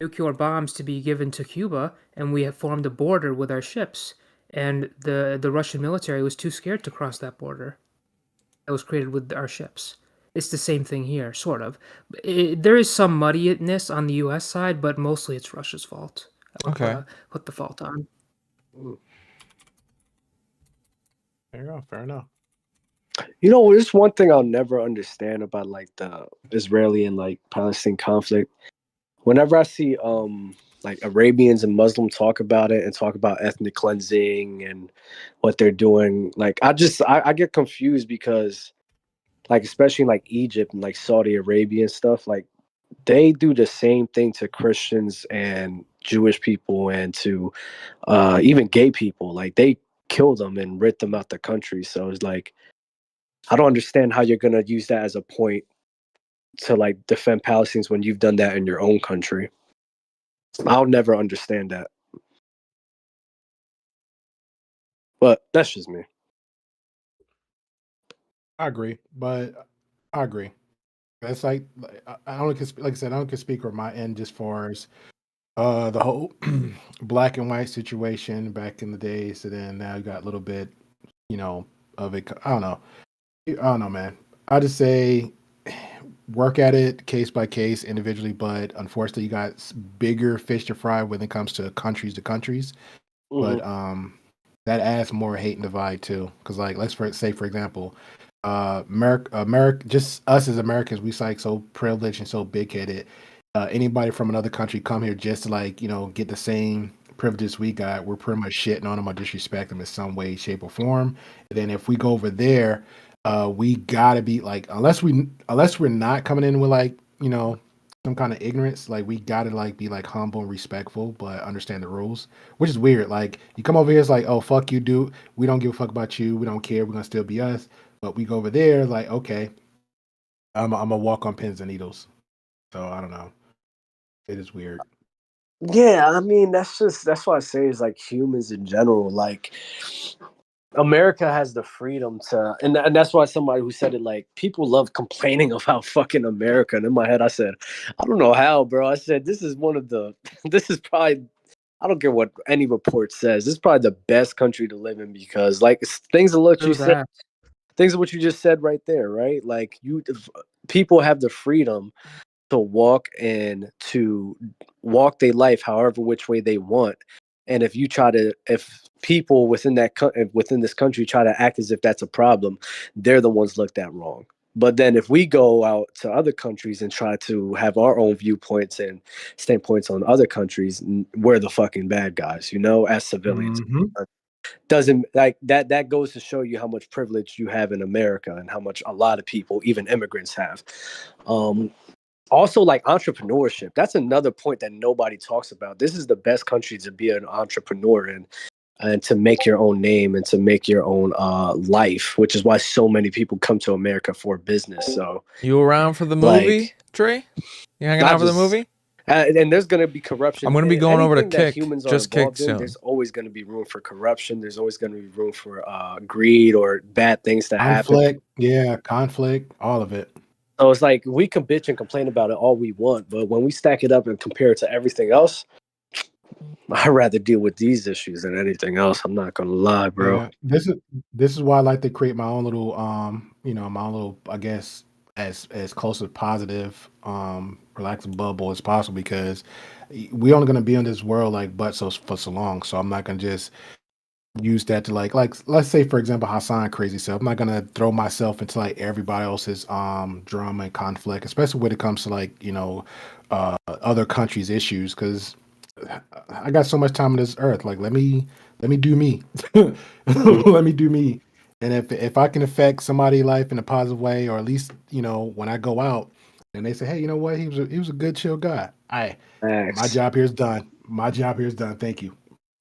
nuclear bombs to be given to Cuba, and we have formed a border with our ships. And the Russian military was too scared to cross that border that was created with our ships. It's the same thing here, sort of. There is some muddiness on the U.S. side, but mostly it's Russia's fault. I would Okay. put the fault on. There you go. Fair enough. You know, there's one thing I'll never understand about like the Israeli and like Palestine conflict. Whenever I see like Arabians and Muslims talk about it and talk about ethnic cleansing and what they're doing, like I get confused because like especially in like Egypt and like Saudi Arabia and stuff, like they do the same thing to Christians and Jewish people and to even gay people. Like they kill them and rip them out the country. So it's like I don't understand how you're gonna use that as a point to like defend Palestinians when you've done that in your own country. I'll never understand that. But that's just me. I agree, but I agree. That's like I only can like I said, I only can speak from my end as far as the whole black and white situation back in the days, and then now you got a little bit, you know, of it. I don't know, man. I just say work at it case by case, individually, but unfortunately, you got bigger fish to fry when it comes to countries. But Mm-hmm. that adds more hate and divide too. Because like say for example, America, just us as Americans, we like so privileged and so big headed. Anybody from another country come here just to like get the same privileges we got, we're pretty much shitting on them or disrespect them in some way, shape, or form. And then if we go over there, we gotta be like unless we're not coming in with like some kind of ignorance, like we gotta like be like humble and respectful, but understand the rules, which is weird. Like you come over here, it's like, oh fuck you, dude. We don't give a fuck about you. We don't care. We're gonna still be us. But we go over there, like okay, I'm gonna walk on pins and needles. So I don't know. It is weird. Yeah, I mean that's why I say is like humans in general. Like America has the freedom to, and that's why somebody who said it like people love complaining about fucking America. And in my head, I said, I don't know how, bro. I said this is one of the, this is probably, I don't care what any report says. This is probably the best country to live in because like things of what you True said, that. things of what you just said right there, right? Like people have the freedom to walk and to walk their life however which way they want. And if people within within this country try to act as if that's a problem, they're the ones looked at wrong. But then if we go out to other countries and try to have our own viewpoints and standpoints on other countries, we're the fucking bad guys, as civilians. Mm-hmm. Doesn't like that goes to show you how much privilege you have in America and how much a lot of people, even immigrants, have. Um, Also, like entrepreneurship, that's another point that nobody talks about. This is the best country to be an entrepreneur in and to make your own name and to make your own life, which is why so many people come to America for business. So You around for the movie, like Trey? You hanging not out for the just movie? and there's going to be I'm corruption gonna be in going over to anything that Kick, humans are just Kick involved in. soon. There's always going to be room for corruption. There's always going to be room for greed or bad things to happen. Conflict, all of it. So it's like we can bitch and complain about it all we want, but when we stack it up and compare it to everything else, I'd rather deal with these issues than anything else. I'm not gonna lie, bro. Yeah, this is why I like to create my own little my own little, I guess, as close to positive relaxing bubble as possible because we only gonna be in this world like but so for so long. So I'm not gonna just use that to like let's say for example Hassan crazy self. I'm not gonna throw myself into like everybody else's drama and conflict, especially when it comes to like other countries' issues because I got so much time on this earth. Like let me do me. Let me do me. And if I can affect somebody's life in a positive way, or at least when I go out and they say, hey, you know what, he was a good chill guy. My Thanks. job here is done. My job here is done. Thank you.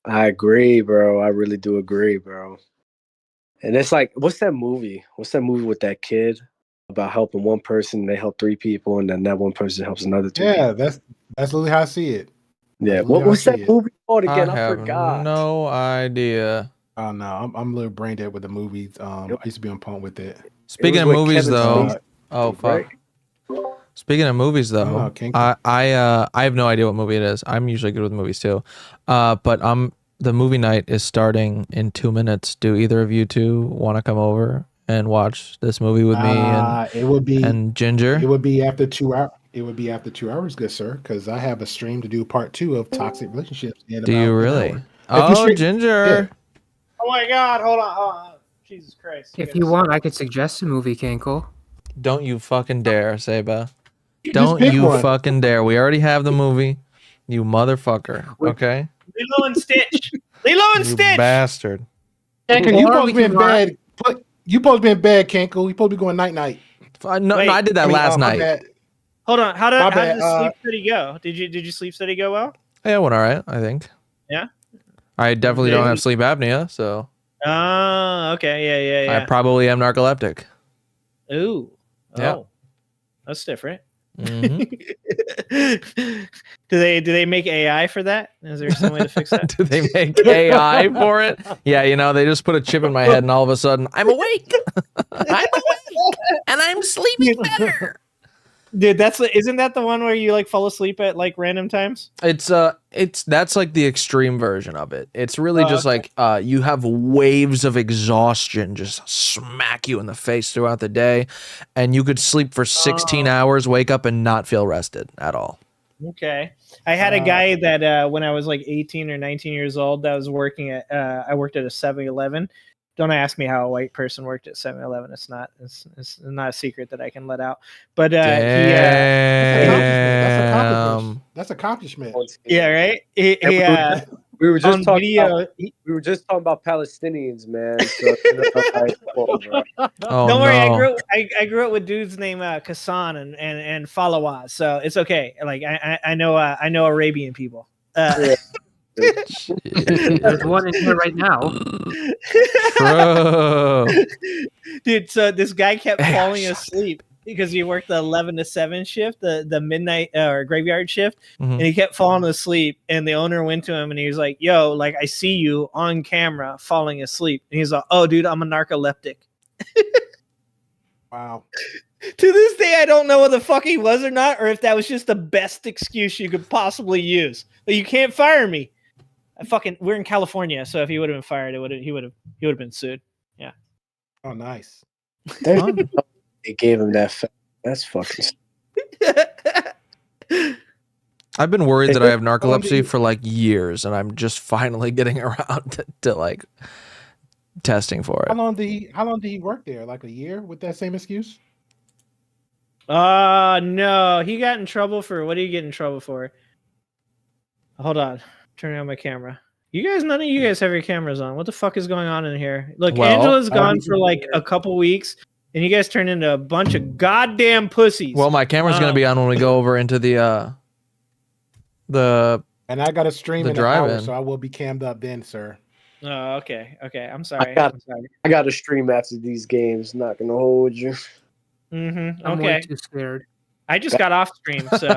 I agree, bro. I really do agree, bro. And it's like, what's that movie? What's that movie with that kid? about helping one person, they help 3 people, and then that one person helps another 2 Yeah, people. that's literally how I see it. Yeah. That's What literally was how I that see it. movie called I again? I have forgot. no idea. Oh no, I'm a little brain dead with the movies. I used to be on point with it. Speaking of with movies, Kevin though. Spacey, Oh right? fuck. Speaking of movies, I don't though, know, King. I have no idea what movie it is. I'm usually good with movies too, but the movie night is starting in 2 minutes. Do either of you two want to come over and watch this movie with me It would be and Ginger? It would be after 2 hours. It would be after 2 hours, good sir, because I have a stream to do part 2 of toxic relationships. In Do about you an really? hour. Oh, Ginger. Oh my God! Hold on. Jesus Christ! If you want, I could suggest a movie, Kinkle. Don't you fucking dare, Seba. Just Don't pick you one. fucking dare. We already have the movie. You motherfucker. Okay? Lilo and Stitch. Lilo and You Stitch. bastard. Kenko, you Or supposed we to be in can watch- bed. You supposed to be in bed, Kenko. You supposed to be going night night. No, Wait, I did that last my night. bad. Hold on. How My did bad, the sleep study go? Did you sleep study go well? Yeah, it went all right, I think. Yeah? I definitely don't Yeah. have sleep apnea, so Oh, okay. I Yeah. probably am narcoleptic. Ooh. Yeah. Oh. That's different. Mhm. do they make AI for that? Is there some way to fix that? Do they make AI for it? Yeah, they just put a chip in my head and all of a sudden I'm awake. I'm awake and I'm sleeping better. Dude, isn't that the one where you like fall asleep at like random times? That's like the extreme version of it. It's really just okay. like you have waves of exhaustion just smack you in the face throughout the day, and you could sleep for 16 hours, wake up and not feel rested at all. Okay. I had a guy that when I was like 18 or 19 years old that was working at I worked at a 7-Eleven. Don't ask me how a white person worked at 7-Eleven. It's not a secret that I can let out. But That's accomplishment. yeah, right. We were just on talking. video, We were just talking about Palestinians, man. So, Oh, don't worry, no. I grew up with dudes named Kassan and Falawaz, so it's okay. Like I know Arabian people. There's one in here right now. Bro. Dude, so this guy kept falling asleep because he worked the 11 to 7 shift, the midnight or graveyard shift, and he kept falling asleep. And the owner went to him and he was like, "Yo, like I see you on camera falling asleep." And he's like, "Oh, dude, I'm a narcoleptic." Wow. To this day, I don't know whether the fuck he was or not, or if that was just the best excuse you could possibly use. But you can't fire me. We're in California, so if he would have been fired, he would have been sued. Yeah. Oh, nice. they gave him that. That's fucking. I've been worried that I have narcolepsy for like years, and I'm just finally getting around to like testing for How it. long did he work there? Like a year with that same excuse? No, he got in trouble for what did he get in trouble for? Hold on, turning on my camera. None of you guys have your cameras on. What the fuck is going on in here? Look, Well, Angela's gone for like a couple weeks, and you guys turned into a bunch of goddamn pussies. Well, my camera's gonna be on when we go over into the And I got a stream The in an hour, drive-in. so I will be cammed up then, sir. Oh, okay. I'm sorry. I got to stream after these games. Not gonna hold you. Mm-hmm. I'm way Okay. too scared. I just got off stream, so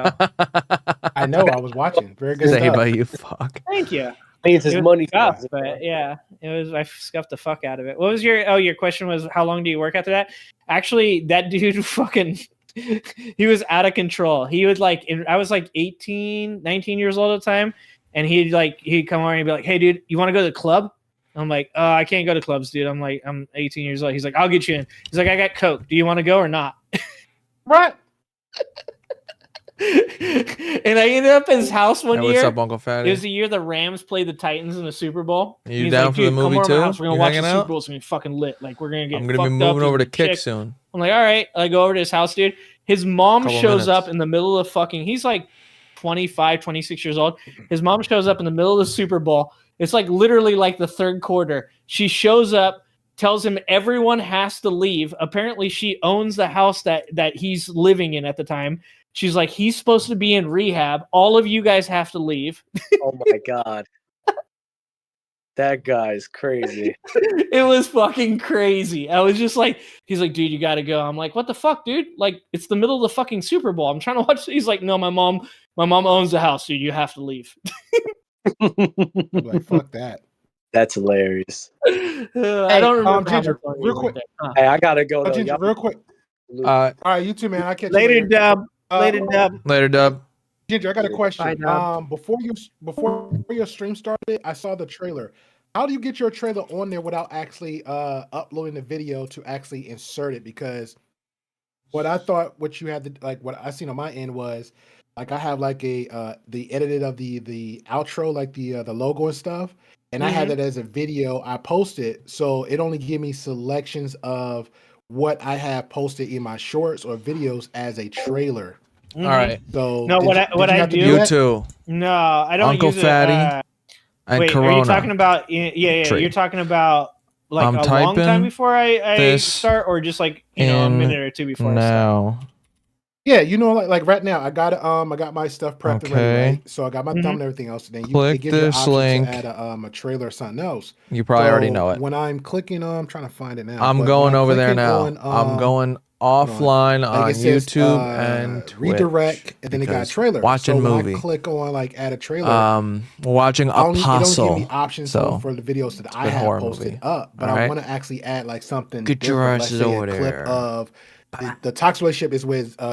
I know. I was watching. Very good Say, stuff. but you fuck. thank you. Means his It was money. scuffed, but yeah, it was. I scuffed the fuck out of it. What was your question was how long do you work after that? Actually, that dude fucking he was out of control. He would like I was like 18, 19 years old at the time, and he'd come over and he'd be like, "Hey, dude, you want to go to the club?" I'm like, "I can't go to clubs, dude. I'm 18 years old." He's like, "I'll get you in." He's like, "I got coke. Do you want to go or not?" What? And I ended up at his house one Hey, year. what's up, Uncle It Fatty? was the year the Rams played the Titans in the Super Bowl. You He's down like, for the "Dude, come movie over to my too? house. We're gonna You watch the hanging Super out? Bowl. It's gonna be fucking lit. Like we're gonna get. I'm gonna be fucked moving up over to and Kick chick." soon. I'm like, all right. I go over to his house, dude. His mom Couple shows up minutes. in the middle of fucking. He's like 25, 26 years old. His mom shows up in the middle of the Super Bowl. It's like literally like the third quarter. She shows up, tells him everyone has to leave. Apparently, she owns the house that he's living in at the time. She's like, he's supposed to be in rehab. All of you guys have to leave. Oh my god. That guy's crazy. It was fucking crazy. I was just like, he's like, dude, you gotta go. I'm like, what the fuck, dude? Like, it's the middle of the fucking Super Bowl. I'm trying to watch. He's like, no, my mom owns the house, dude. You have to leave. I'm like, fuck that. That's hilarious. I don't remember. Ginger, how much real quick. Hey, I gotta go. Though. Ginger, Y'all- real quick. All right, you too, man. I catch Later, you later. Dub. Later, Dub. Later, Dub. Ginger, I got a question. Bye, Dub. Before your stream started, I saw the trailer. How do you get your trailer on there without actually uploading the video to actually insert it? Because what I thought, what you had to like, what I seen on my end was like I have like a the edited of the outro, like the logo and stuff, and I had that as a video. I posted, so it only gave me selections of what I have posted in my shorts or videos as a trailer. All right. So No, what I do? You too. No, I don't Uncle use Fatty it. and Wait, Corona. are you talking about? Yeah. Tree. You're talking about like I'm a long time typing before I this start, or just like a minute or two before I start? now. Yeah, like right now, I got my stuff prepped and ready, Okay. right? So I got my thumb and everything else. And then Click it gives you the this option link. to add a trailer or something else. You probably already know it. When I'm clicking on, I'm trying to find it now. I'm but going when over there clicking now. on, I'm going offline on it says, YouTube and Twitch. redirect, and then it got a because trailer. Watching so when movie. I click on like add a trailer. Watching it don't give Apostle. me options So for the videos that I good have horror posted movie. up, but All I right. want to actually add like something. Get your different. asses Let's say over a clip there. of the toxic relationship is with